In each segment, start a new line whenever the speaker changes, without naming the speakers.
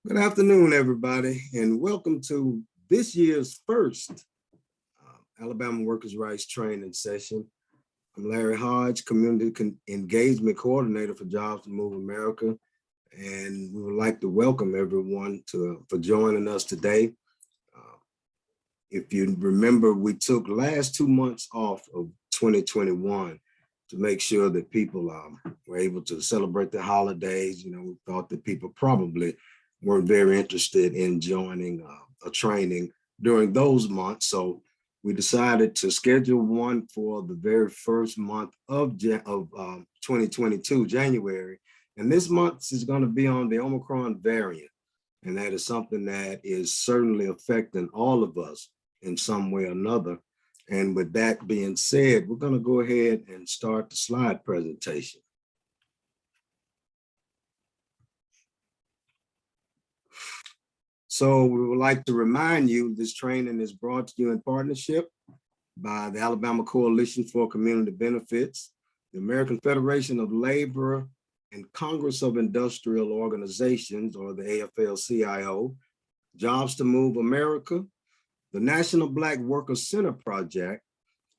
Good afternoon, everybody, and welcome to this year's first Alabama Workers' Rights Training Session. I'm Larry Hodge, Community Engagement Coordinator for Jobs to Move America, and we would like to welcome everyone for joining us today. If you remember, we took last 2 months off of 2021 to make sure that people were able to celebrate the holidays. You know, we thought that people probably weren't very interested in joining a training during those months. So we decided to schedule one for the very first month of 2022, January. And this month is going to be on the Omicron variant. And that is something that is certainly affecting all of us in some way or another. And with that being said, we're going to go ahead and start the slide presentation. So we would like to remind you this training is brought to you in partnership by the Alabama Coalition for Community Benefits, the American Federation of Labor and Congress of Industrial Organizations, or the AFL-CIO, Jobs to Move America, the National Black Worker Center Project,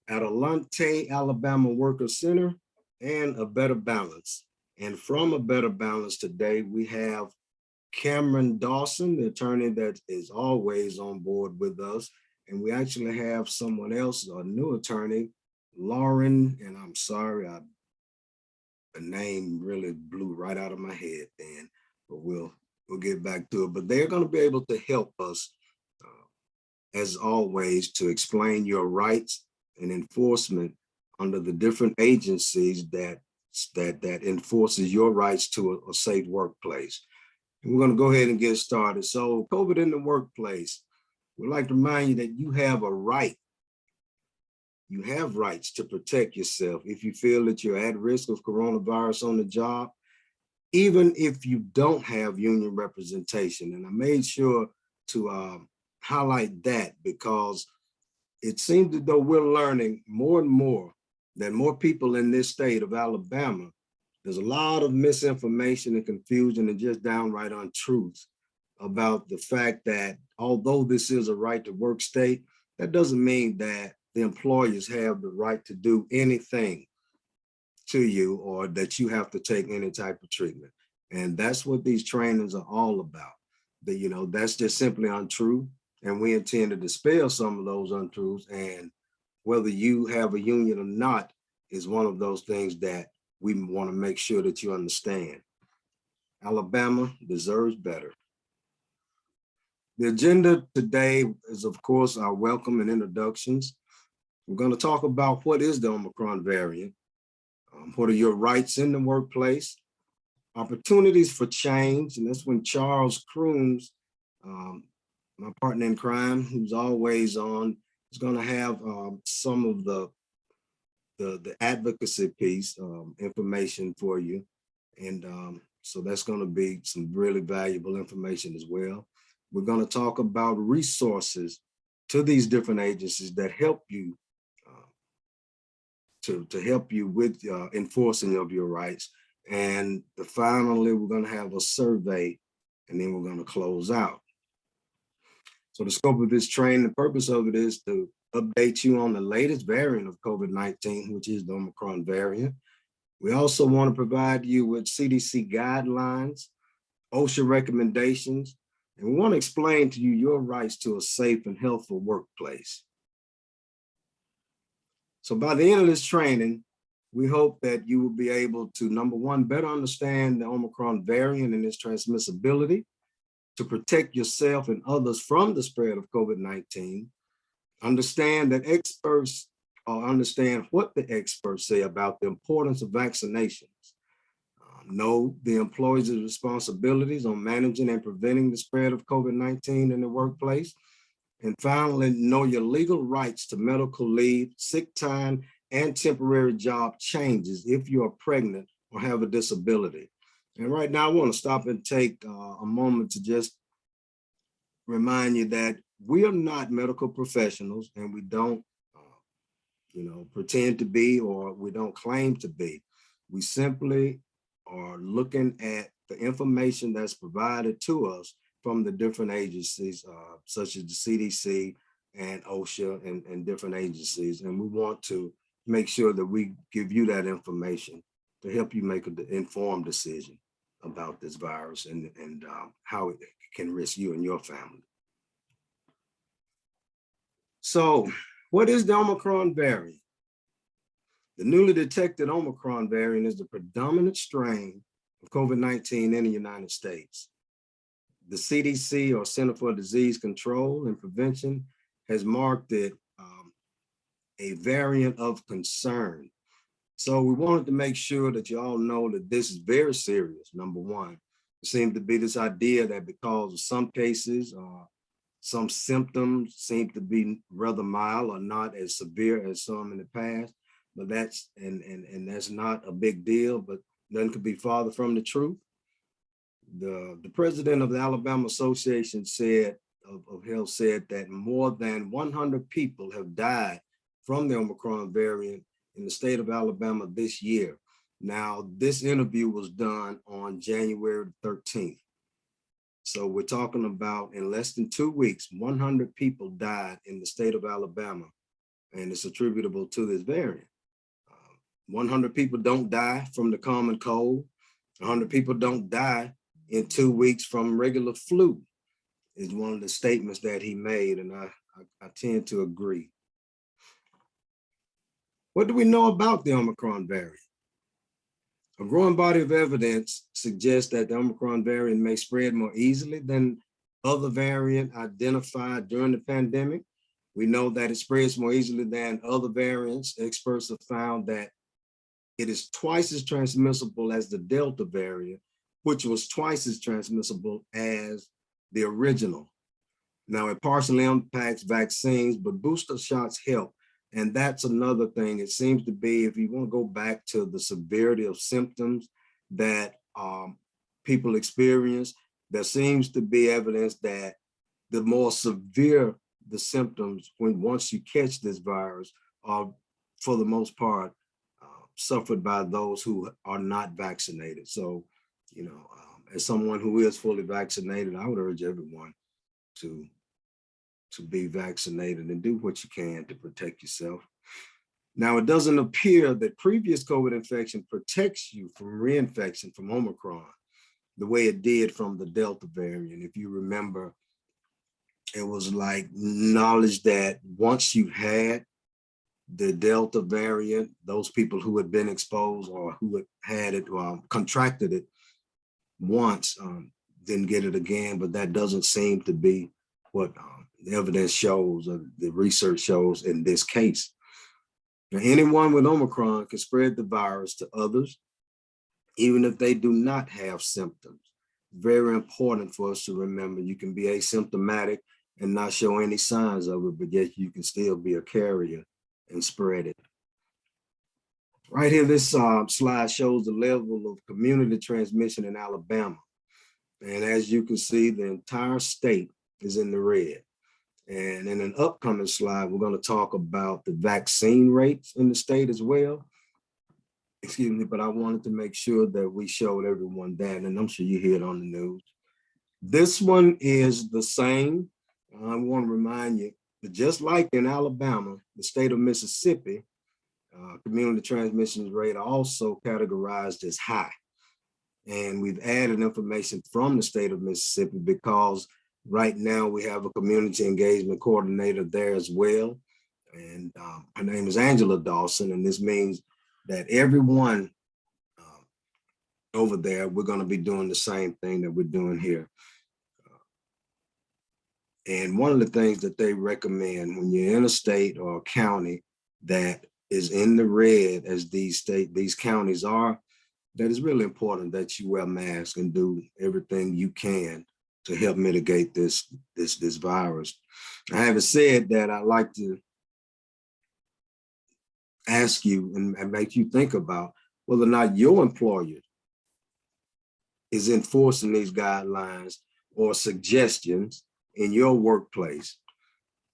Adelante Alabama Worker Center, and A Better Balance. And from A Better Balance today, we have Cameron Dawson, the attorney that is always on board with us. And we actually have someone else, a new attorney, Lauren, and I'm sorry, the name really blew right out of my head then, but we'll get back to it. But they're going to be able to help us, as always, to explain your rights and enforcement under the different agencies that enforces your rights to a safe workplace. And we're going to go ahead and get started. So COVID in the workplace, we'd like to remind you that you have a right. You have rights to protect yourself if you feel that you're at risk of coronavirus on the job, even if you don't have union representation. And I made sure to highlight that because it seems as though we're learning more and more that more people in this state of Alabama, there's a lot of misinformation and confusion and just downright untruths about the fact that although this is a right to work state, that doesn't mean that the employers have the right to do anything to you or that you have to take any type of treatment. And that's what these trainings are all about. That's just simply untrue. And we intend to dispel some of those untruths. And whether you have a union or not is one of those things that we want to make sure that you understand. Alabama deserves better. The agenda today is, of course, our welcome and introductions. We're going to talk about what is the Omicron variant, what are your rights in the workplace, opportunities for change, and that's when Charles Crooms, my partner in crime, who's always on, is going to have some of the advocacy piece information for you. And so that's going to be some really valuable information as well. We're going to talk about resources to these different agencies that help you to help you with enforcing of your rights. And finally, we're going to have a survey, and then we're going to close out. So the scope of this training, the purpose of it is to update you on the latest variant of COVID-19, which is the Omicron variant. We also want to provide you with CDC guidelines, OSHA recommendations, and we want to explain to you your rights to a safe and healthful workplace. So by the end of this training, we hope that you will be able to, number one, better understand the Omicron variant and its transmissibility, to protect yourself and others from the spread of COVID-19, understand what the experts say about the importance of vaccinations, know the employees' responsibilities on managing and preventing the spread of COVID-19 in the workplace, and finally, know your legal rights to medical leave, sick time, and temporary job changes if you are pregnant or have a disability. And right now, I want to stop and take a moment to just remind you that we are not medical professionals, and we don't, pretend to be, or we don't claim to be. We simply are looking at the information that's provided to us from the different agencies, such as the CDC and OSHA and different agencies. And we want to make sure that we give you that information to help you make an informed decision about this virus and how it can risk you and your family. So what is the Omicron variant? The newly detected Omicron variant is the predominant strain of COVID-19 in the United States. The CDC, or Center for Disease Control and Prevention, has marked it a variant of concern. So we wanted to make sure that you all know that this is very serious, number one. It seems to be this idea that because of some cases, some symptoms seem to be rather mild or not as severe as some in the past, but that's not a big deal, but nothing could be farther from the truth. The president of the Alabama Association of Health said that more than 100 people have died from the Omicron variant in the state of Alabama this year. Now, this interview was done on January 13th. So we're talking about in less than 2 weeks, 100 people died in the state of Alabama, and it's attributable to this variant. 100 people don't die from the common cold. 100 people don't die in 2 weeks from regular flu, is one of the statements that he made, and I tend to agree. What do we know about the Omicron variant? A growing body of evidence suggests that the Omicron variant may spread more easily than other variants identified during the pandemic. We know that it spreads more easily than other variants. Experts have found that it is twice as transmissible as the Delta variant, which was twice as transmissible as the original. Now, it partially impacts vaccines, but booster shots help. And that's another thing. It seems to be, if you want to go back to the severity of symptoms that people experience, there seems to be evidence that the more severe the symptoms, once you catch this virus, are for the most part suffered by those who are not vaccinated. So, as someone who is fully vaccinated, I would urge everyone to be vaccinated and do what you can to protect yourself. Now, it doesn't appear that previous COVID infection protects you from reinfection from Omicron the way it did from the Delta variant. If you remember, it was like knowledge that once you had the Delta variant, those people who had been exposed or who had it or contracted it once didn't get it again, but that doesn't seem to be what the evidence shows or the research shows in this case. Now, anyone with Omicron can spread the virus to others, even if they do not have symptoms. Very important for us to remember. You can be asymptomatic and not show any signs of it, but yet you can still be a carrier and spread it. Right here, this slide shows the level of community transmission in Alabama. And as you can see, the entire state is in the red. And in an upcoming slide, we're going to talk about the vaccine rates in the state as well. Excuse me, but I wanted to make sure that we showed everyone that, and I'm sure you hear it on the news. This one is the same. I want to remind you that just like in Alabama, the state of Mississippi, community transmission rate also categorized as high. And we've added information from the state of Mississippi because right now we have a community engagement coordinator there as well. And her name is Angela Dawson. And this means that everyone over there, we're going to be doing the same thing that we're doing here. And one of the things that they recommend when you're in a state or a county that is in the red, as these counties are, that it's really important that you wear masks and do everything you can to help mitigate this virus. I haven't said that. I'd like to ask you and make you think about whether or not your employer is enforcing these guidelines or suggestions in your workplace.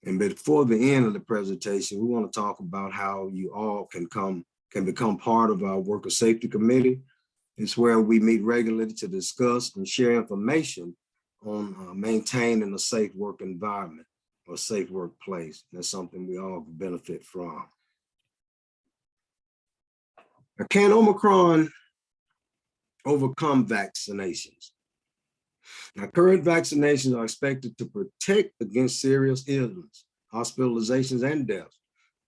And before the end of the presentation, we want to talk about how you all can become part of our worker safety committee. It's where we meet regularly to discuss and share information on maintaining a safe work environment or safe workplace. That's something we all benefit from. Now, can Omicron overcome vaccinations? Now, current vaccinations are expected to protect against serious illness, hospitalizations, and deaths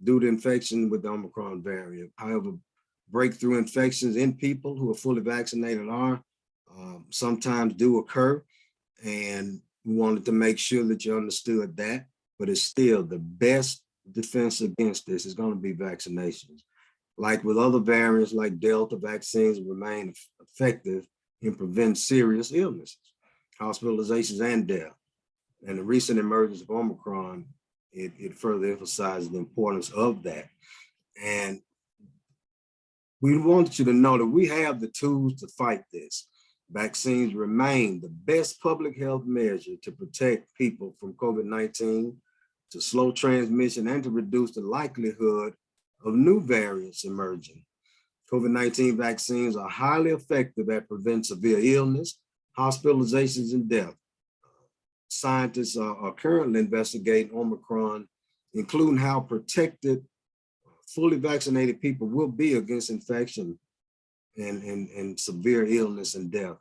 due to infection with the Omicron variant. However, breakthrough infections in people who are fully vaccinated are sometimes do occur, and we wanted to make sure that you understood that, but it's still the best defense against this is going to be vaccinations. Like with other variants like Delta, vaccines remain effective in preventing serious illnesses, hospitalizations, and death. And the recent emergence of Omicron, it further emphasizes the importance of that. And we want you to know that we have the tools to fight this. Vaccines remain the best public health measure to protect people from COVID-19, to slow transmission, and to reduce the likelihood of new variants emerging. COVID-19 vaccines are highly effective at preventing severe illness, hospitalizations, and death. Scientists are currently investigating Omicron, including how protected fully vaccinated people will be against infection and severe illness and death.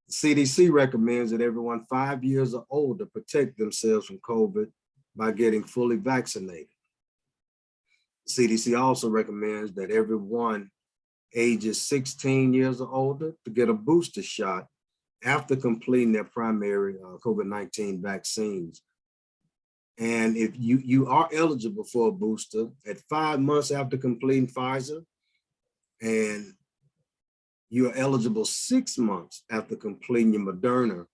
The CDC recommends that everyone 5 years or older protect themselves from COVID by getting fully vaccinated. The CDC also recommends that everyone ages 16 years or older to get a booster shot after completing their primary COVID-19 vaccines. And if you are eligible for a booster at 5 months after completing Pfizer, and you're eligible 6 months after completing your Moderna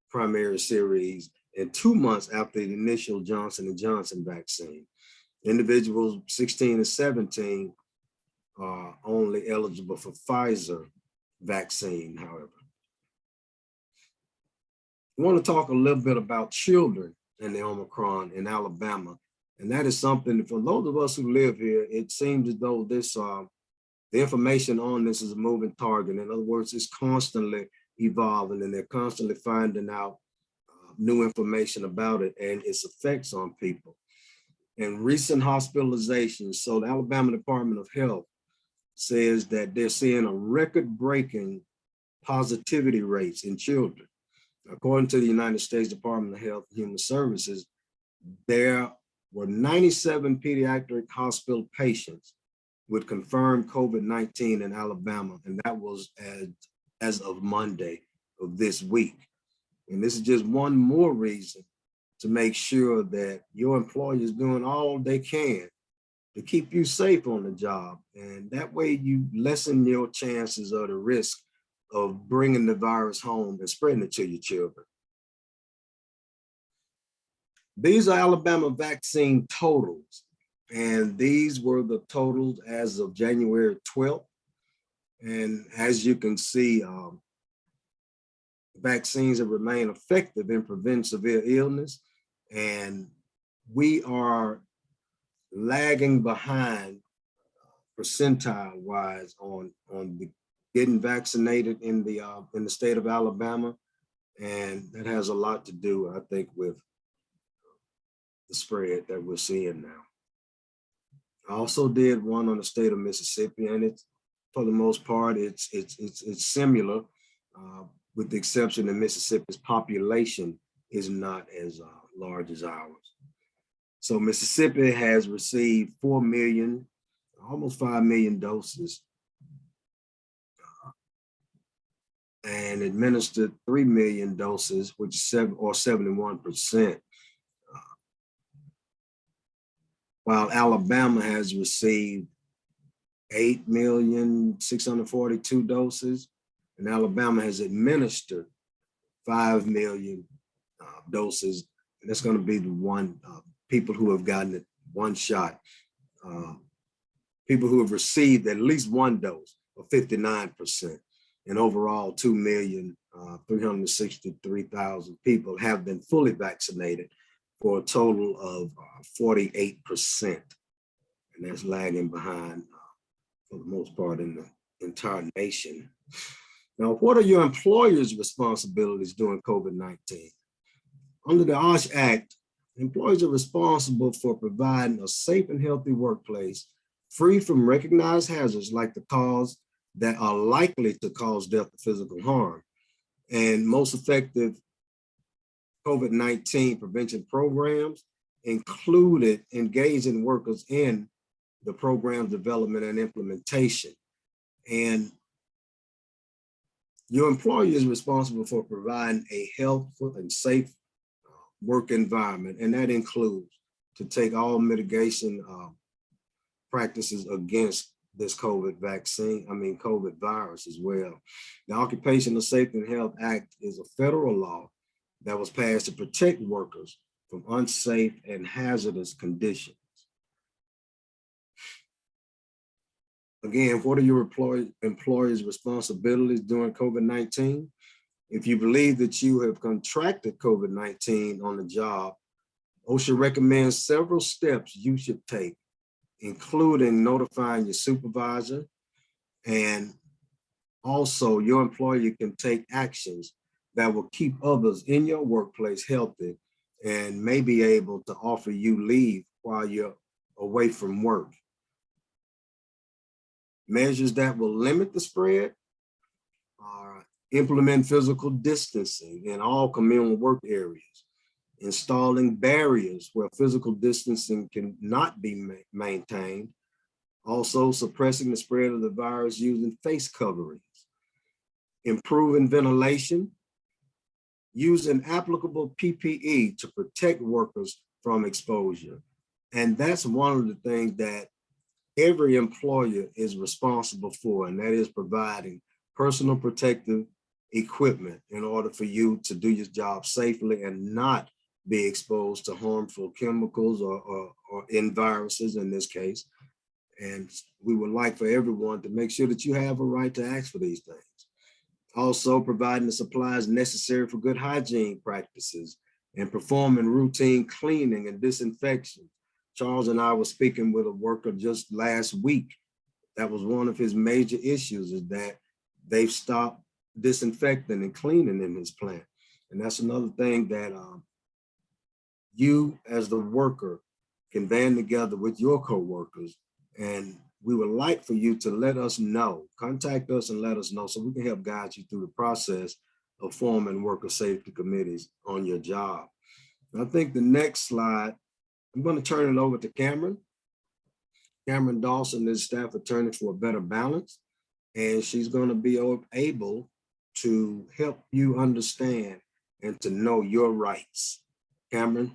primary series and 2 months after the initial Johnson & Johnson vaccine. Individuals 16 and 17 are only eligible for Pfizer vaccine, however. I want to talk a little bit about children and the Omicron in Alabama. And that is something for those of us who live here, it seems as though this, the information on this is a moving target. In other words, it's constantly evolving and they're constantly finding out new information about it and its effects on people. And recent hospitalizations, so the Alabama Department of Health says that they're seeing a record-breaking positivity rates in children. According to the United States Department of Health and Human Services, there were 97 pediatric hospital patients with confirmed COVID-19 in Alabama, and that was as of Monday of this week. And this is just one more reason to make sure that your employer is doing all they can to keep you safe on the job. And that way you lessen your chances of the risk of bringing the virus home and spreading it to your children. These are Alabama vaccine totals, and these were the totals as of January 12th. And as you can see, vaccines have remained effective in preventing severe illness, and we are lagging behind percentile-wise on the getting vaccinated in the state of Alabama, and that has a lot to do, I think, with the spread that we're seeing now. I also did one on the state of Mississippi, and it's for the most part it's similar, with the exception that Mississippi's population is not as large as ours. So Mississippi has received 4 million, almost 5 million doses, and administered 3 million doses, which is 71%. While Alabama has received 8,642,000 doses, and Alabama has administered 5 million doses. And that's going to be the one people who have gotten it one shot. People who have received at least one dose, or 59%. And overall, 2,363,000 people have been fully vaccinated, for a total of 48%. And that's lagging behind, for the most part, in the entire nation. Now, what are your employer's responsibilities during COVID-19? Under the Awrt Act, employers are responsible for providing a safe and healthy workplace free from recognized hazards like the cause that are likely to cause death or physical harm. And most effective COVID-19 prevention programs included engaging workers in the program development and implementation. And your employer is responsible for providing a healthful and safe work environment, and that includes to take all mitigation practices against this COVID virus as well. The Occupational Safety and Health Act is a federal law that was passed to protect workers from unsafe and hazardous conditions. Again, what are your employer's responsibilities during COVID-19? If you believe that you have contracted COVID-19 on the job, OSHA recommends several steps you should take, including notifying your supervisor, and also your employer can take actions that will keep others in your workplace healthy and may be able to offer you leave while you're away from work. Measures that will limit the spread are implement physical distancing in all communal work areas, installing barriers where physical distancing cannot be maintained, also suppressing the spread of the virus using face coverings, improving ventilation, using applicable PPE to protect workers from exposure. And that's one of the things that every employer is responsible for, and that is providing personal protective equipment in order for you to do your job safely and not be exposed to harmful chemicals or in viruses in this case. And we would like for everyone to make sure that you have a right to ask for these things. Also providing the supplies necessary for good hygiene practices and performing routine cleaning and disinfection. Charles and I were speaking with a worker just last week. That was one of his major issues, is that they've stopped disinfecting and cleaning in his plant. And that's another thing that you as the worker can band together with your coworkers. And we would like for you to let us know, contact us and let us know so we can help guide you through the process of forming worker safety committees on your job. And I think the next slide, I'm going to turn it over to Cameron. Cameron Dawson is staff attorney for A Better Balance, and she's going to be able to help you understand and to know your rights. Cameron.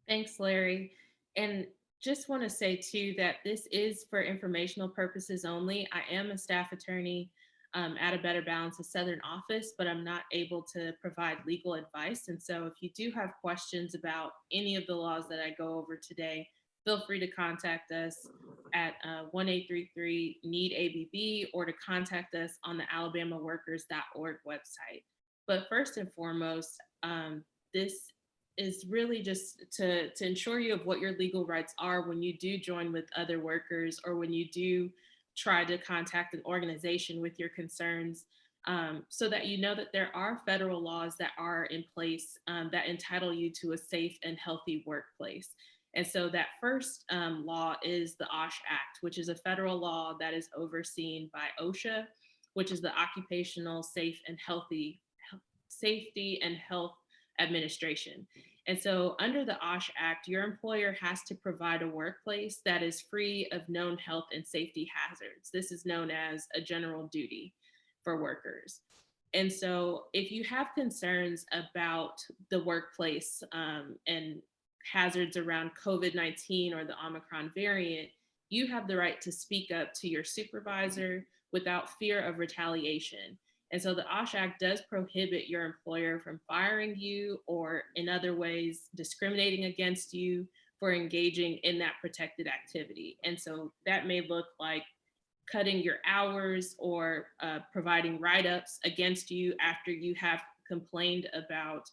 Thanks, Larry. And just want to say too that this is for informational purposes only. I am a staff attorney at A Better Balance, a Southern office, but I'm not able to provide legal advice. And so if you do have questions about any of the laws that I go over today, feel free to contact us at 1-833-NEED-ABB or to contact us on the alabamaworkers.org website. But first and foremost, this is really just to ensure you of what your legal rights are when you do join with other workers or when you do try to contact an organization with your concerns, so that you know that there are federal laws that are in place that entitle you to a safe and healthy workplace. And so that first law is the Awrt Act, which is a federal law that is overseen by OSHA, which is the Occupational Safety and Health Administration. And so under the Awrt Act, your employer has to provide a workplace that is free of known health and safety hazards. This is known as a general duty for workers. And so if you have concerns about the workplace and hazards around COVID-19 or the Omicron variant, you have the right to speak up to your supervisor without fear of retaliation. And so the Awrt Act does prohibit your employer from firing you or in other ways discriminating against you for engaging in that protected activity. And so that may look like cutting your hours or providing write-ups against you after you have complained about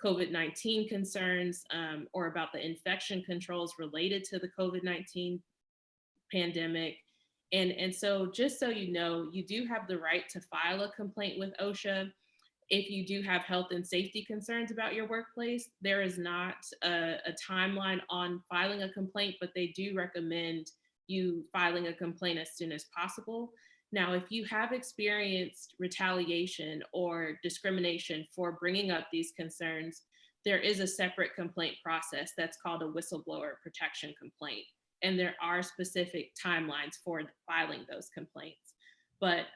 COVID-19 concerns or about the infection controls related to the COVID-19 pandemic. And so just so you know, you do have the right to file a complaint with OSHA. If you do have health and safety concerns about your workplace, there is not a timeline on filing a complaint, but they do recommend you filing a complaint as soon as possible. Now, if you have experienced retaliation or discrimination for bringing up these concerns, there is a separate complaint process that's called a whistleblower protection complaint. And there are specific timelines for filing those complaints. But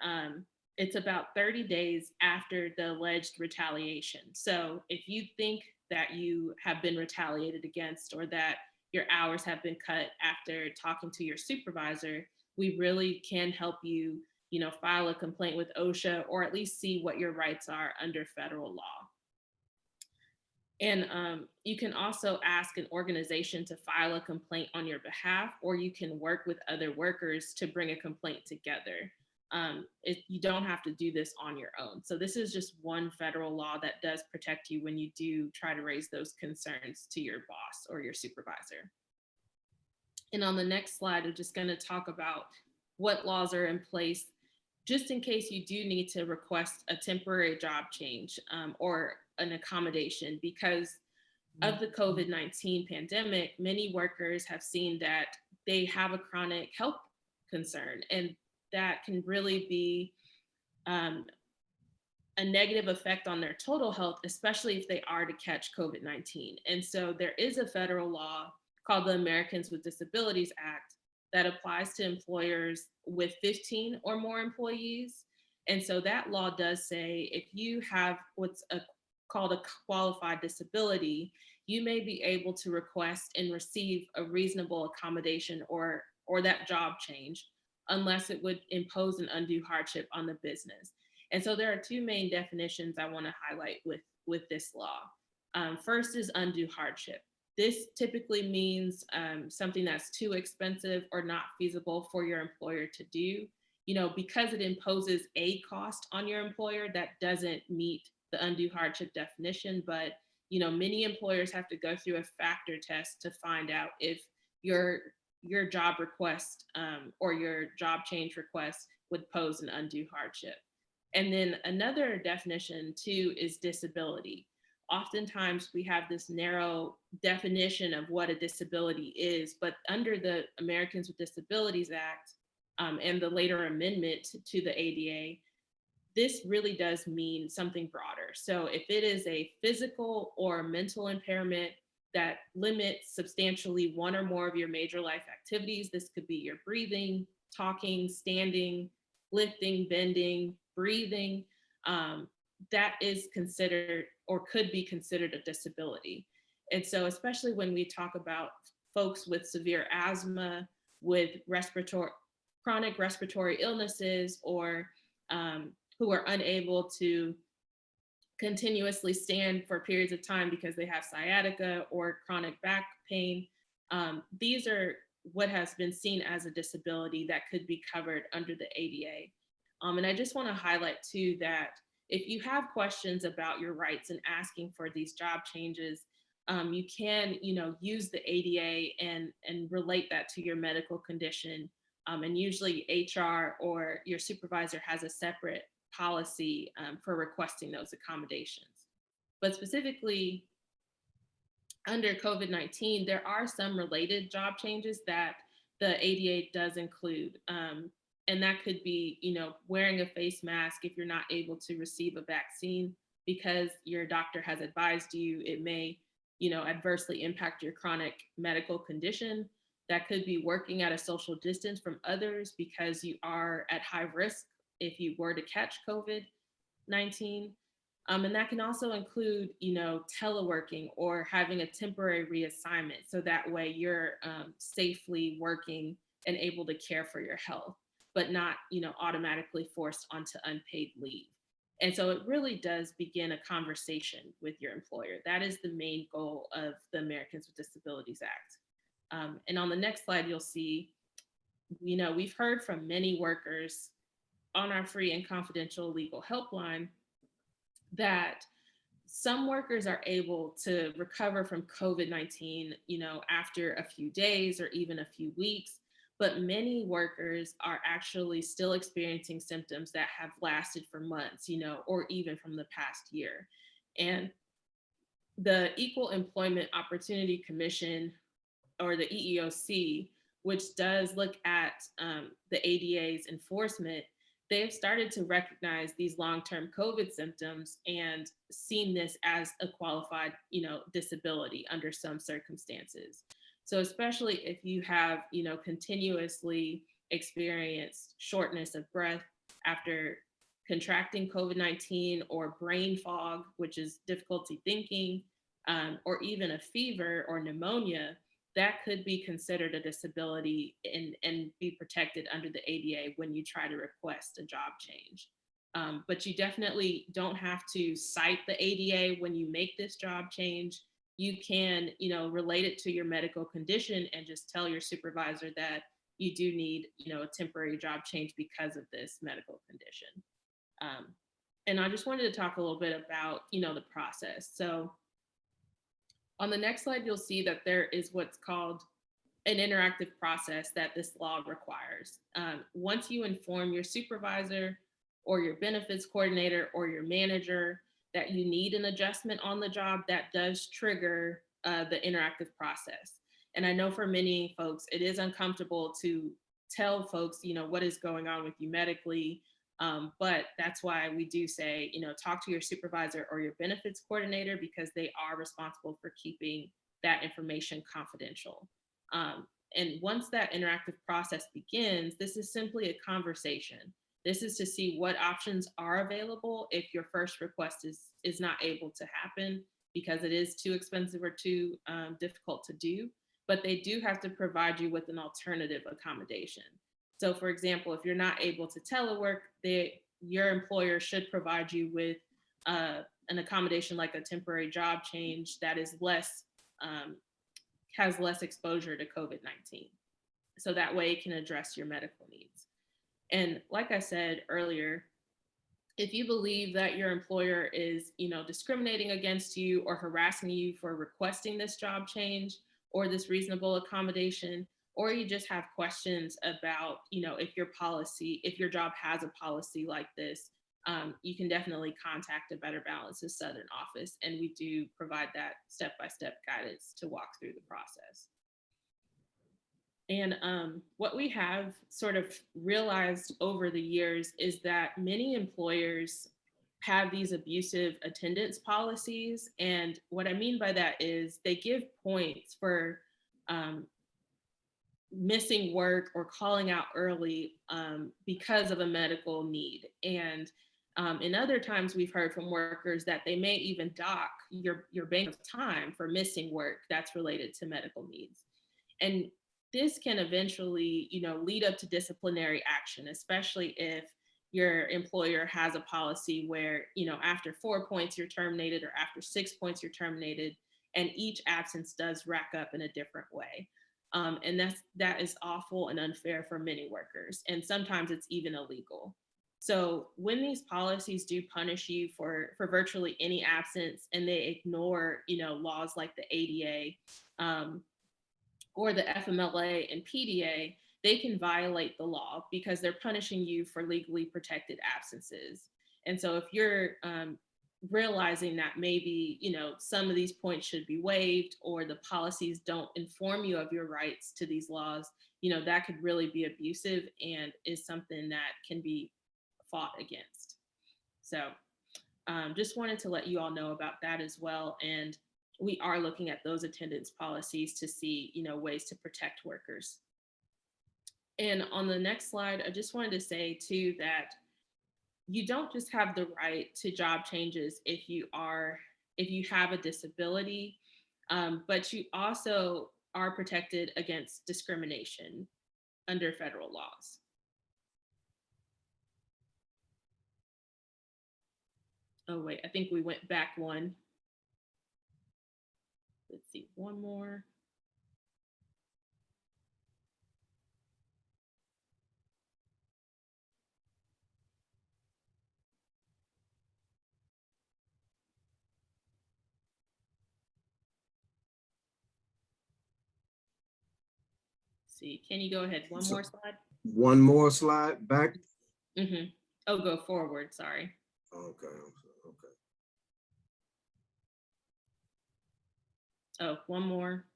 it's about 30 days after the alleged retaliation. So if you think that you have been retaliated against or that your hours have been cut after talking to your supervisor, we really can help you, file a complaint with OSHA or at least see what your rights are under federal law. And you can also ask an organization to file a complaint on your behalf, or you can work with other workers to bring a complaint together. You don't have to do this on your own. So this is just one federal law that does protect you when you do try to raise those concerns to your boss or your supervisor. And on the next slide, I'm just going to talk about what laws are in place just in case you do need to request a temporary job change or an accommodation. Because of the COVID-19 pandemic, many workers have seen that they have a chronic health concern, and that can really be a negative effect on their total health, especially if they are to catch COVID-19. And so there is a federal law called the Americans with Disabilities Act that applies to employers with 15 or more employees. And so that law does say if you have what's called a qualified disability, you may be able to request and receive a reasonable accommodation or that job change, unless it would impose an undue hardship on the business. And so there are two main definitions I want to highlight with this law. First is undue hardship. This typically means something that's too expensive or not feasible for your employer to do, because it imposes a cost on your employer that doesn't meet the undue hardship definition. But, many employers have to go through a factor test to find out if your job request or your job change request would pose an undue hardship. And then another definition too is disability. Oftentimes we have this narrow definition of what a disability is, but under the Americans with Disabilities Act and the later amendment to the ADA, this really does mean something broader. So if it is a physical or mental impairment that limits substantially one or more of your major life activities, this could be your breathing, talking, standing, lifting, bending, breathing, that is considered or could be considered a disability. And so especially when we talk about folks with severe asthma, with chronic respiratory illnesses, or who are unable to continuously stand for periods of time because they have sciatica or chronic back pain, these are what has been seen as a disability that could be covered under the ADA. And I just want to highlight too that if you have questions about your rights and asking for these job changes, you can, use the ADA and relate that to your medical condition. And usually HR or your supervisor has a separate policy for requesting those accommodations. But specifically under COVID-19, there are some related job changes that the ADA does include. And that could be, wearing a face mask if you're not able to receive a vaccine because your doctor has advised you it may, adversely impact your chronic medical condition. That could be working at a social distance from others because you are at high risk if you were to catch COVID-19. And that can also include, teleworking or having a temporary reassignment. So that way you're safely working and able to care for your health, but not, automatically forced onto unpaid leave. And so it really does begin a conversation with your employer. That is the main goal of the Americans with Disabilities Act. And on the next slide, you'll see, we've heard from many workers on our free and confidential legal helpline that some workers are able to recover from COVID-19, after a few days or even a few weeks. but many workers are actually still experiencing symptoms that have lasted for months, or even from the past year. And the Equal Employment Opportunity Commission, or the EEOC, which does look at the ADA's enforcement, they have started to recognize these long-term COVID symptoms and seen this as a qualified, disability under some circumstances. So especially if you have, continuously experienced shortness of breath after contracting COVID-19, or brain fog, which is difficulty thinking, or even a fever or pneumonia, that could be considered a disability and be protected under the ADA when you try to request a job change. But you definitely don't have to cite the ADA when you make this job change. You can, relate it to your medical condition and just tell your supervisor that you do need, a temporary job change because of this medical condition. And I just wanted to talk a little bit about, the process. So on the next slide, you'll see that there is what's called an interactive process that this law requires. Once you inform your supervisor or your benefits coordinator or your manager that you need an adjustment on the job, that does trigger the interactive process. And I know for many folks, it is uncomfortable to tell folks, what is going on with you medically. But that's why we do say, talk to your supervisor or your benefits coordinator, because they are responsible for keeping that information confidential. And once that interactive process begins, this is simply a conversation. This is to see what options are available if your first request is not able to happen because it is too expensive or too difficult to do. But they do have to provide you with an alternative accommodation. So for example, if you're not able to telework, your employer should provide you with an accommodation like a temporary job change that is has less exposure to COVID-19. So that way it can address your medical needs. And like I said earlier, if you believe that your employer is, discriminating against you or harassing you for requesting this job change or this reasonable accommodation, or you just have questions about, if your job has a policy like this, you can definitely contact a Better Balances Southern office, and we do provide that step-by-step guidance to walk through the process. And what we have sort of realized over the years is that many employers have these abusive attendance policies. And what I mean by that is they give points for missing work or calling out early because of a medical need. And in other times, we've heard from workers that they may even dock your bank of time for missing work that's related to medical needs. And this can eventually, lead up to disciplinary action, especially if your employer has a policy where, after 4 points you're terminated, or after 6 points you're terminated, and each absence does rack up in a different way. And that is awful and unfair for many workers. And sometimes it's even illegal. So when these policies do punish you for virtually any absence, and they ignore, laws like the ADA, or the FMLA and PDA, they can violate the law because they're punishing you for legally protected absences. And so if you're realizing that maybe, some of these points should be waived, or the policies don't inform you of your rights to these laws, that could really be abusive and is something that can be fought against. So just wanted to let you all know about that as well. And we are looking at those attendance policies to see, ways to protect workers. And on the next slide, I just wanted to say too that you don't just have the right to job changes if you have a disability, but you also are protected against discrimination under federal laws. Oh wait, I think we went back one. Let's see, one more. see, can you go ahead one
So-
more slide?
One more slide back.
Oh, go forward, sorry.
Okay, okay.
Oh, one more.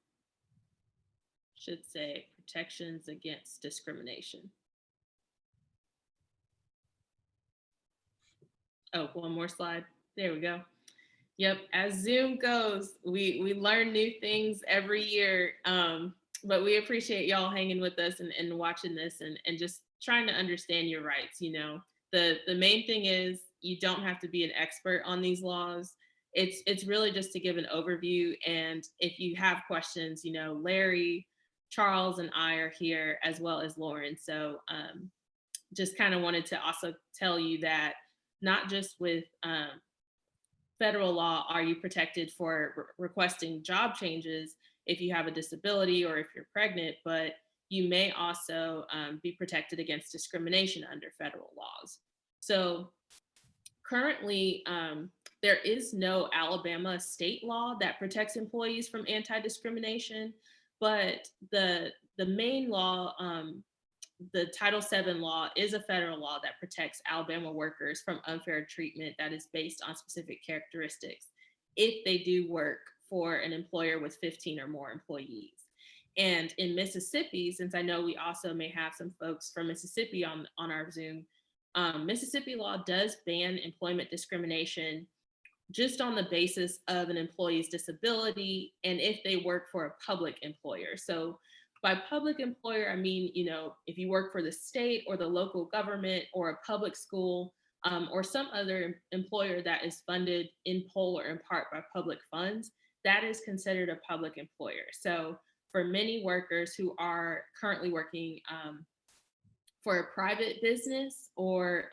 Should say protections against discrimination. Oh, one more slide. There we go. Yep, as Zoom goes, we learn new things every year. But we appreciate y'all hanging with us and watching this and just trying to understand your rights. You know, the main thing is you don't have to be an expert on these laws. It's really just to give an overview. And if you have questions, you know, Larry, Charles, and I are here, as well as Lauren. So just kind of wanted to also tell you that not just with federal law are you protected for requesting job changes if you have a disability or if you're pregnant, but you may also be protected against discrimination under federal laws. So currently, there is no Alabama state law that protects employees from anti-discrimination, but the main law, the Title VII law, is a federal law that protects Alabama workers from unfair treatment that is based on specific characteristics if they do work for an employer with 15 or more employees. And in Mississippi, since I know we also may have some folks from Mississippi on our Zoom, Mississippi law does ban employment discrimination just on the basis of an employee's disability and if they work for a public employer. So by public employer, I mean, you know, if you work for the state or the local government or a public school or some other employer that is funded in whole or in part by public funds, that is considered a public employer. So for many workers who are currently working for a private business or,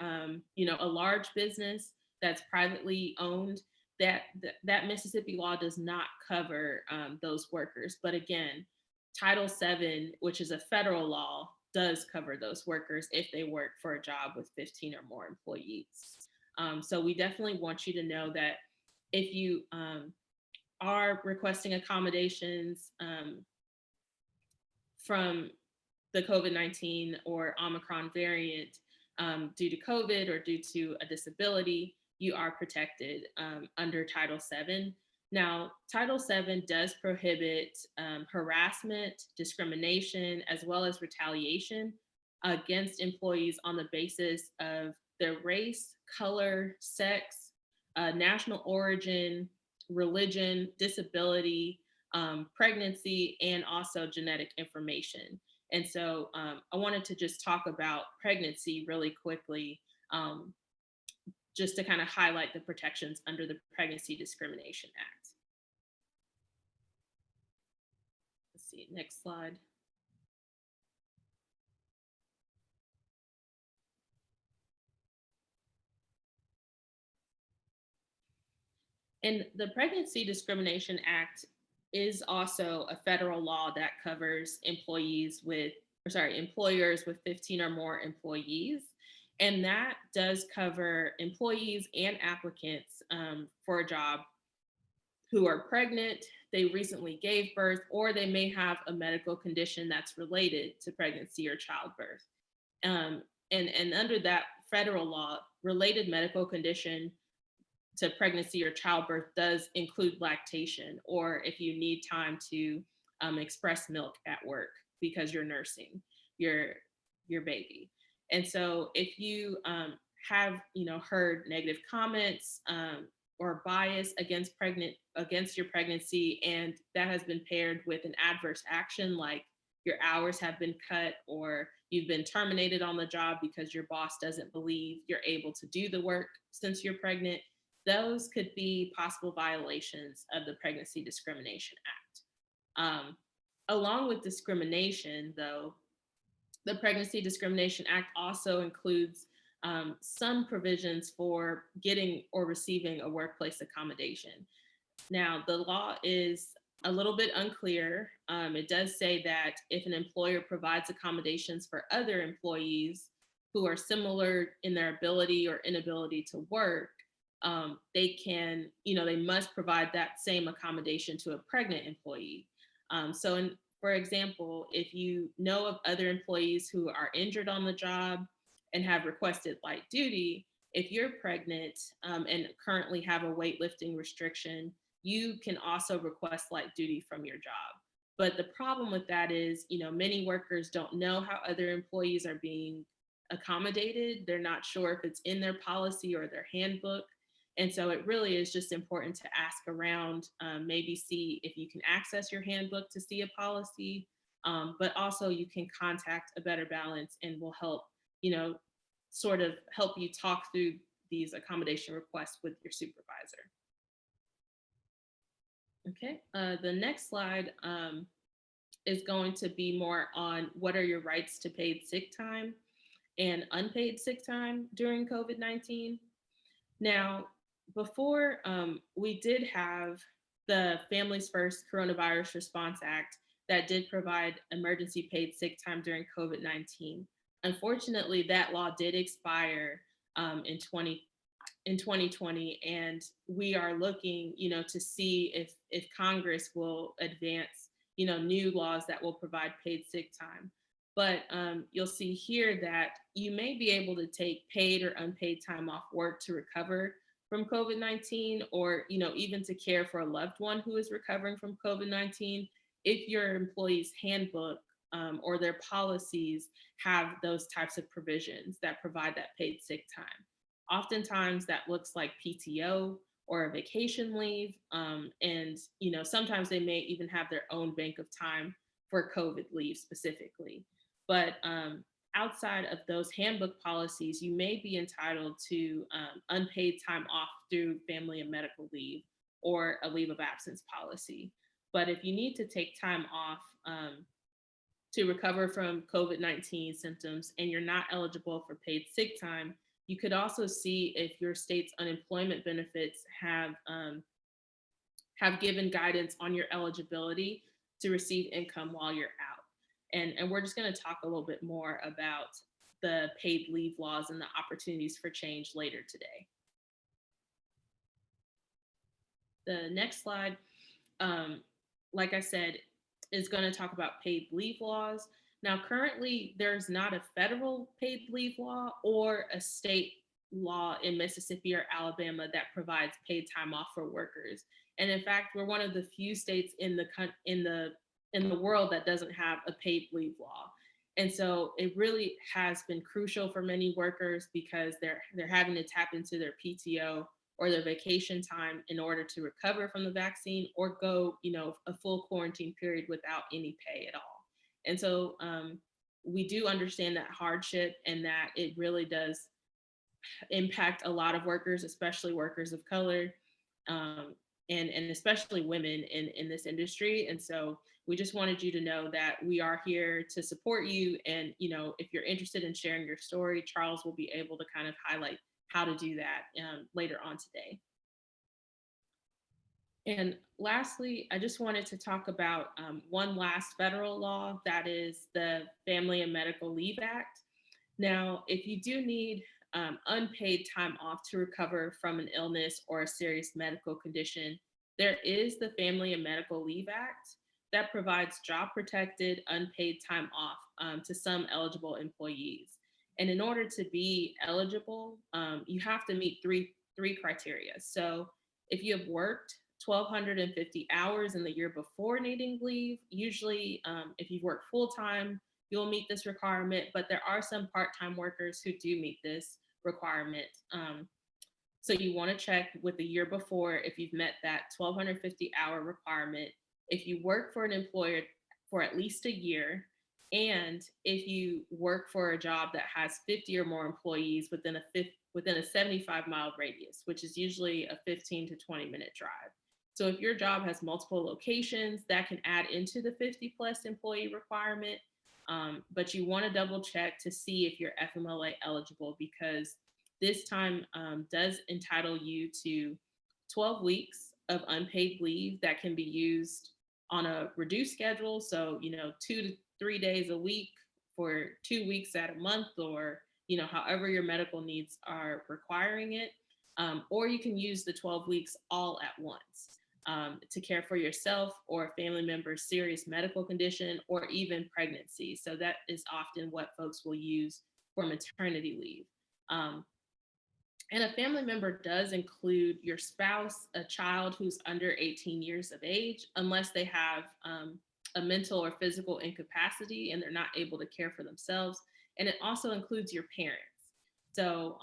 you know, a large business that's privately owned, that Mississippi law does not cover those workers. But again, Title VII, which is a federal law, does cover those workers if they work for a job with 15 or more employees. So we definitely want you to know that if you are requesting accommodations from the COVID-19 or Omicron variant due to COVID or due to a disability, you are protected under Title VII. Now, Title VII does prohibit harassment, discrimination, as well as retaliation against employees on the basis of their race, color, sex, national origin, religion, disability, pregnancy, and also genetic information. And so I wanted to just talk about pregnancy really quickly, just to kind of highlight the protections under the Pregnancy Discrimination Act. Let's see, next slide. And the Pregnancy Discrimination Act is also a federal law that covers employers with 15 or more employees. And that does cover employees and applicants for a job who are pregnant, they recently gave birth, or they may have a medical condition that's related to pregnancy or childbirth. And under that federal law, related medical condition to pregnancy or childbirth does include lactation, or if you need time to express milk at work because you're nursing your baby. And so if you have, you know, heard negative comments or bias against your pregnancy, and that has been paired with an adverse action like your hours have been cut or you've been terminated on the job because your boss doesn't believe you're able to do the work since you're pregnant, those could be possible violations of the Pregnancy Discrimination Act. Along with discrimination, though, the Pregnancy Discrimination Act also includes some provisions for getting or receiving a workplace accommodation. Now, the law is a little bit unclear. It does say that if an employer provides accommodations for other employees who are similar in their ability or inability to work, they can, you know, they must provide that same accommodation to a pregnant employee. So For example, if you know of other employees who are injured on the job and have requested light duty, if you're pregnant and currently have a weightlifting restriction, you can also request light duty from your job. But the problem with that is, many workers don't know how other employees are being accommodated. They're not sure if it's in their policy or their handbook. And so it really is just important to ask around, maybe see if you can access your handbook to see a policy, but also you can contact A Better Balance and will help, sort of help you talk through these accommodation requests with your supervisor. Okay, the next slide is going to be more on what are your rights to paid sick time and unpaid sick time during COVID-19. Now, before we did have the Families First Coronavirus Response Act that did provide emergency paid sick time during COVID-19. Unfortunately, that law did expire in 2020, and we are looking, to see if Congress will advance, new laws that will provide paid sick time. But you'll see here that you may be able to take paid or unpaid time off work to recover from COVID-19, or even to care for a loved one who is recovering from COVID-19, if your employee's handbook or their policies have those types of provisions that provide that paid sick time. Oftentimes that looks like PTO or a vacation leave, and sometimes they may even have their own bank of time for COVID leave specifically. But outside of those handbook policies, you may be entitled to unpaid time off through family and medical leave or a leave of absence policy. But if you need to take time off to recover from COVID-19 symptoms and you're not eligible for paid sick time, you could also see if your state's unemployment benefits have given guidance on your eligibility to receive income while you're out. And we're just going to talk a little bit more about the paid leave laws and the opportunities for change later today. The next slide, like I said, is going to talk about paid leave laws. Now, currently, there's not a federal paid leave law or a state law in Mississippi or Alabama that provides paid time off for workers. And in fact, we're one of the few states in the world that doesn't have a paid leave law. And so it really has been crucial for many workers because they're having to tap into their PTO or their vacation time in order to recover from the vaccine or go, a full quarantine period without any pay at all. And so we do understand that hardship and that it really does impact a lot of workers, especially workers of color, and especially women in this industry. And so we just wanted you to know that we are here to support you. And, if you're interested in sharing your story, Charles will be able to kind of highlight how to do that later on today. And lastly, I just wanted to talk about one last federal law, that is the Family and Medical Leave Act. Now, if you do need unpaid time off to recover from an illness or a serious medical condition, there is the Family and Medical Leave Act that provides job-protected unpaid time off to some eligible employees. And in order to be eligible, you have to meet three criteria. So if you have worked 1,250 hours in the year before needing leave, usually if you've worked full-time, you'll meet this requirement, but there are some part-time workers who do meet this requirement. So you want to check with the year before if you've met that 1,250 hour requirement, if you work for an employer for at least a year, and if you work for a job that has 50 or more employees within a 75-mile radius, which is usually a 15 to 20-minute drive. So if your job has multiple locations, that can add into the 50 plus employee requirement. But you want to double check to see if you're FMLA eligible, because this time does entitle you to 12 weeks of unpaid leave that can be used on a reduced schedule. So, 2 to 3 days a week for 2 weeks at a month, or, however your medical needs are requiring it. Or you can use the 12 weeks all at once. to care for yourself or a family member's serious medical condition or even pregnancy. So that is often what folks will use for maternity leave. And a family member does include your spouse, a child who's under 18 years of age, unless they have a mental or physical incapacity and they're not able to care for themselves. And it also includes your parents. So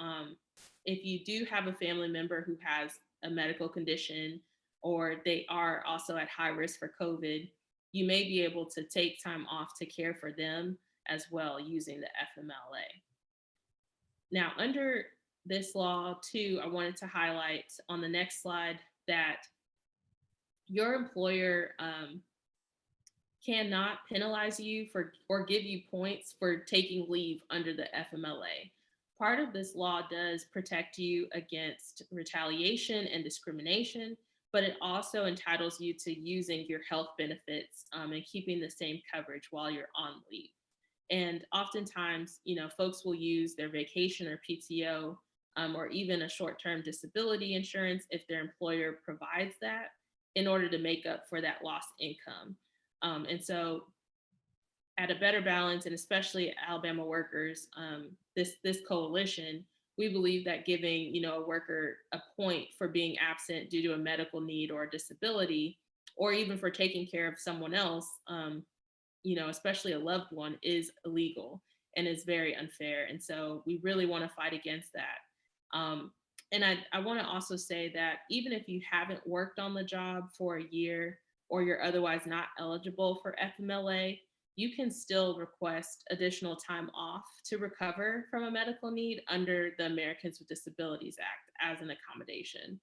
if you do have a family member who has a medical condition or they are also at high risk for COVID, you may be able to take time off to care for them as well using the FMLA. Now, under this law too, I wanted to highlight on the next slide that your employer cannot penalize you for or give you points for taking leave under the FMLA. Part of this law does protect you against retaliation and discrimination, but it also entitles you to using your health benefits and keeping the same coverage while you're on leave. And oftentimes, folks will use their vacation or PTO or even a short-term disability insurance if their employer provides that in order to make up for that lost income. And so at a Better Balance, and especially Alabama workers, this coalition, we believe that giving a worker a point for being absent due to a medical need or a disability, or even for taking care of someone else, especially a loved one, is illegal and is very unfair. And so we really want to fight against that. And I want to also say that even if you haven't worked on the job for a year or you're otherwise not eligible for FMLA, you can still request additional time off to recover from a medical need under the Americans with Disabilities Act as an accommodation,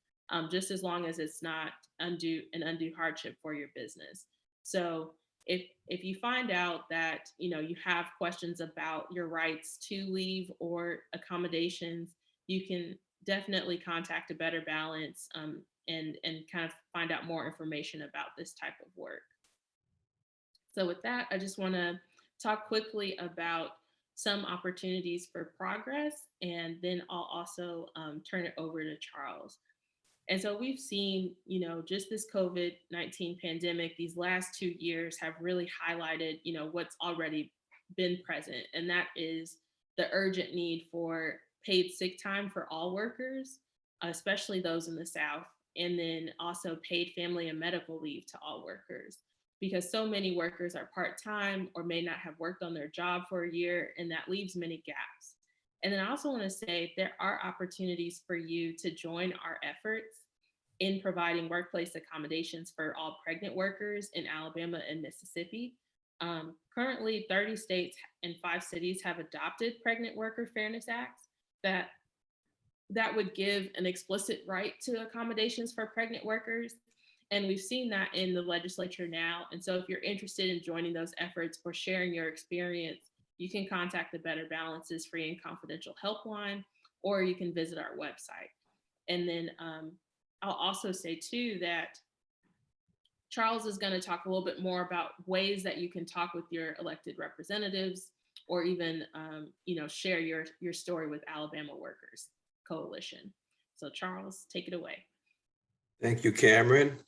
just as long as it's not an undue hardship for your business. So if you find out that you have questions about your rights to leave or accommodations, you can definitely contact a Better Balance and kind of find out more information about this type of work. So with that, I just want to talk quickly about some opportunities for progress, and then I'll also turn it over to Charles. And so we've seen, just this COVID-19 pandemic, these last 2 years have really highlighted, what's already been present, and that is the urgent need for paid sick time for all workers, especially those in the South, and then also paid family and medical leave to all workers, because so many workers are part-time or may not have worked on their job for a year, and that leaves many gaps. And then I also want to say there are opportunities for you to join our efforts in providing workplace accommodations for all pregnant workers in Alabama and Mississippi. Currently, 30 states and 5 cities have adopted Pregnant Worker Fairness Acts that would give an explicit right to accommodations for pregnant workers. And we've seen that in the legislature now. And so if you're interested in joining those efforts or sharing your experience, you can contact the Better Balance's free and confidential helpline, or you can visit our website. And then I'll also say too that Charles is going to talk a little bit more about ways that you can talk with your elected representatives, or even share your story with Alabama Workers Coalition. So Charles, take it away.
Thank you, Cameron.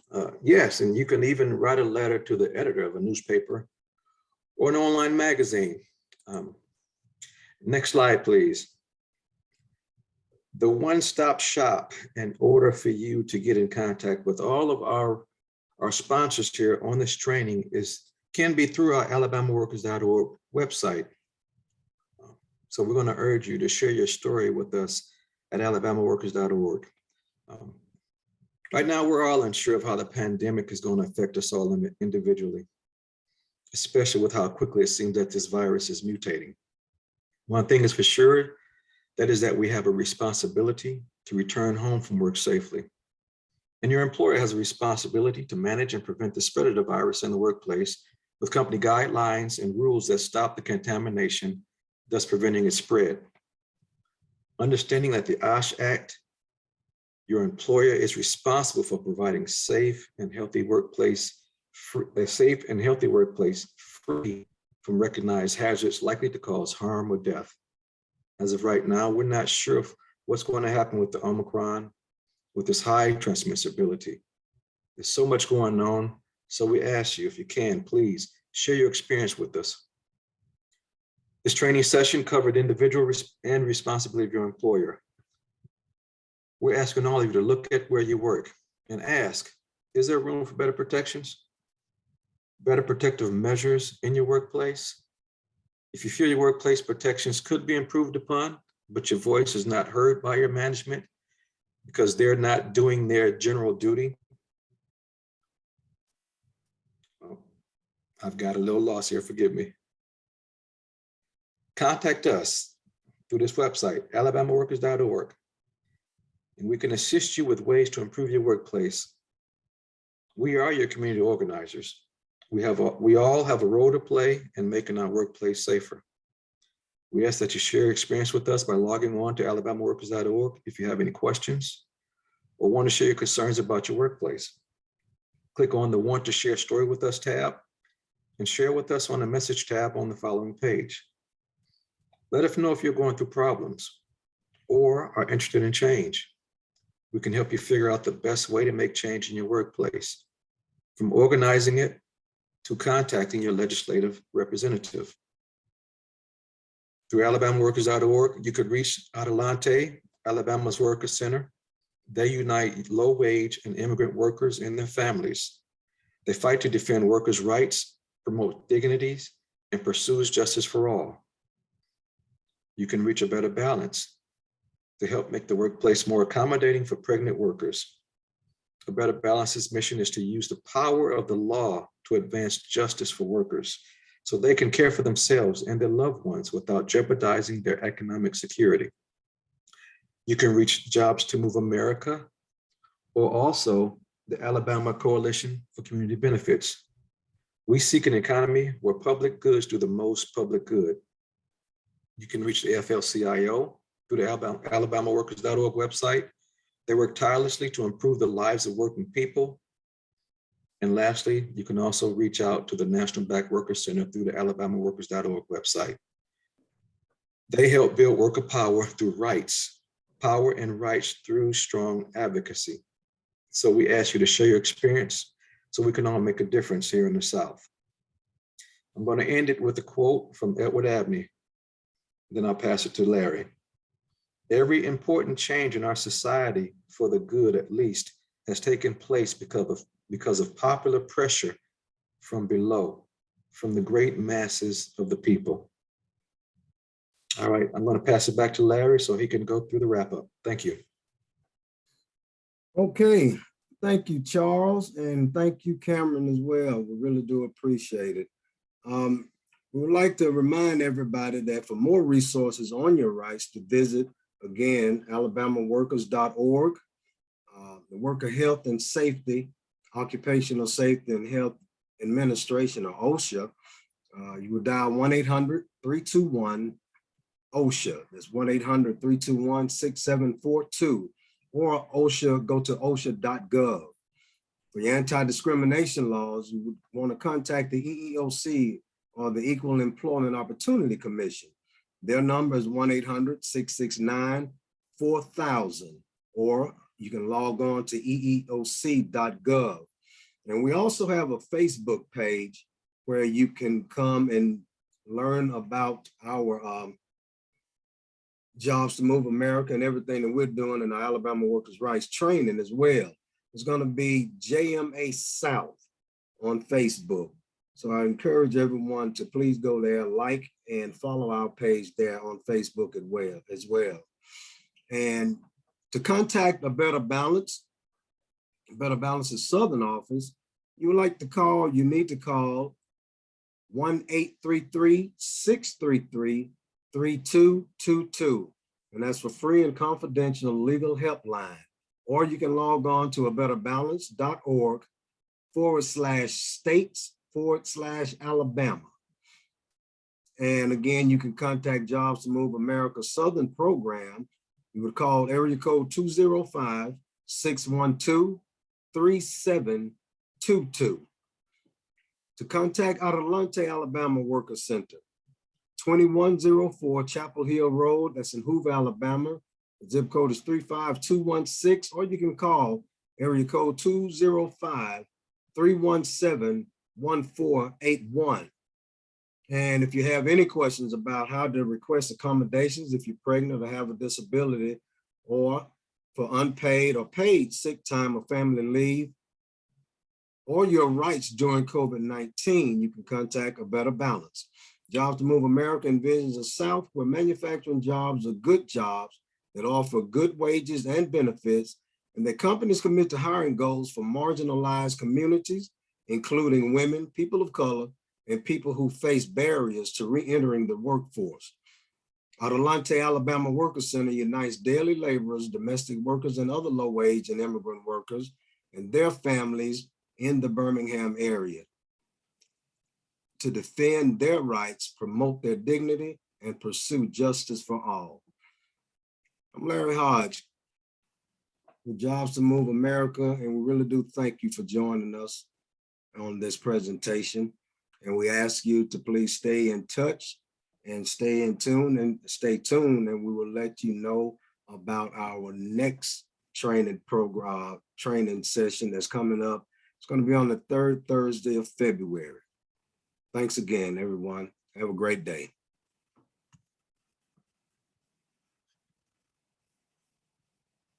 Yes, and you can even write a letter to the editor of a newspaper or an online magazine. Next slide, please. The one-stop shop in order for you to get in contact with all of our sponsors here on this training can be through our alabamaworkers.org website. So we're going to urge you to share your story with us at alabamaworkers.org. Right now, we're all unsure of how the pandemic is going to affect us all individually, especially with how quickly it seems that this virus is mutating. One thing is for sure, that is that we have a responsibility to return home from work safely. And your employer has a responsibility to manage and prevent the spread of the virus in the workplace with company guidelines and rules that stop the contamination, thus preventing its spread. Understanding that the Awrt Act, your employer is responsible for providing a safe and healthy workplace free from recognized hazards likely to cause harm or death. As of right now, we're not sure of what's going to happen with the Omicron, with this high transmissibility. There's so much going on. So we ask you, if you can, please share your experience with us. This training session covered individual and responsibility of your employer. We're asking all of you to look at where you work and ask, is there room for better protections? Better protective measures in your workplace? If you feel your workplace protections could be improved upon, but your voice is not heard by your management because they're not doing their general duty. Oh, I've got a little lost here, forgive me. Contact us through this website, alabamaworkers.org, and we can assist you with ways to improve your workplace. We are your community organizers. We all have a role to play in making our workplace safer. We ask that you share your experience with us by logging on to alabamaworkers.org if you have any questions or want to share your concerns about your workplace. Click on the Want to Share Story with Us tab and share with us on the Message tab on the following page. Let us know if you're going through problems or are interested in change. We can help you figure out the best way to make change in your workplace, from organizing it to contacting your legislative representative. Through alabamaworkers.org, you could reach Adelante, Alabama's Worker Center. They unite low-wage and immigrant workers and their families. They fight to defend workers' rights, promote dignities, and pursues justice for all. You can reach A Better Balance to help make the workplace more accommodating for pregnant workers. A Better Balance's mission is to use the power of the law to advance justice for workers so they can care for themselves and their loved ones without jeopardizing their economic security. You can reach Jobs to Move America, or also the Alabama Coalition for Community Benefits. We seek an economy where public goods do the most public good. You can reach the AFL-CIO through the alabamaworkers.org website. They work tirelessly to improve the lives of working people. And lastly, you can also reach out to the National Black Workers Center through the alabamaworkers.org website. They help build worker power through rights, power and rights through strong advocacy. So we ask you to share your experience so we can all make a difference here in the South. I'm going to end it with a quote from Edward Abney, then I'll pass it to Larry. Every important change in our society, for the good at least, has taken place because of popular pressure from below, from the great masses of the people. All right, I'm going to pass it back to Larry so he can go through the wrap up. Thank you.
Okay, thank you, Charles, and thank you, Cameron, as well. We really do appreciate it. We would like to remind everybody that for more resources on your rights, to visit, again, alabamaworkers.org, the Worker Health and Safety, Occupational Safety and Health Administration, or OSHA. You would dial 1-800-321-OSHA. That's 1-800-321-6742. Or OSHA, go to osha.gov. For your anti-discrimination laws, you would want to contact the EEOC or the Equal Employment Opportunity Commission. Their number is 1-800-669-4000, or you can log on to eeoc.gov. And we also have a Facebook page where you can come and learn about our Jobs to Move America and everything that we're doing in our Alabama Workers' Rights training as well. It's going to be JMA South on Facebook. So I encourage everyone to please go there, like and follow our page there on Facebook as well. And to contact A Better Balance's Southern office, you would like to call, you need to call 1-833-633-3222. And that's for free and confidential legal helpline. Or you can log on to abetterbalance.org/states/Alabama. And again, you can contact Jobs to Move America Southern Program. You would call area code 205-612-3722. To contact Adelante, Alabama Worker Center, 2104 Chapel Hill Road, that's in Hoover, Alabama. The zip code is 35216, or you can call area code 205-317-1481. And if you have any questions about how to request accommodations, if you're pregnant or have a disability, or for unpaid or paid sick time or family leave, or your rights during COVID-19, you can contact A Better Balance. Jobs to Move America envisions a South where manufacturing jobs are good jobs that offer good wages and benefits, and that companies commit to hiring goals for marginalized communities, including women, people of color, and people who face barriers to re-entering the workforce. Adelante, Alabama Workers Center unites daily laborers, domestic workers, and other low-wage and immigrant workers and their families in the Birmingham area to defend their rights, promote their dignity, and pursue justice for all. I'm Larry Hodge with Jobs to Move America, and we really do thank you for joining us on this presentation. And we ask you to please stay in touch and stay in tune and stay tuned, and we will let you know about our next training program, training session that's coming up. It's going to be on the 3rd Thursday of February. Thanks again, everyone. Have a great day.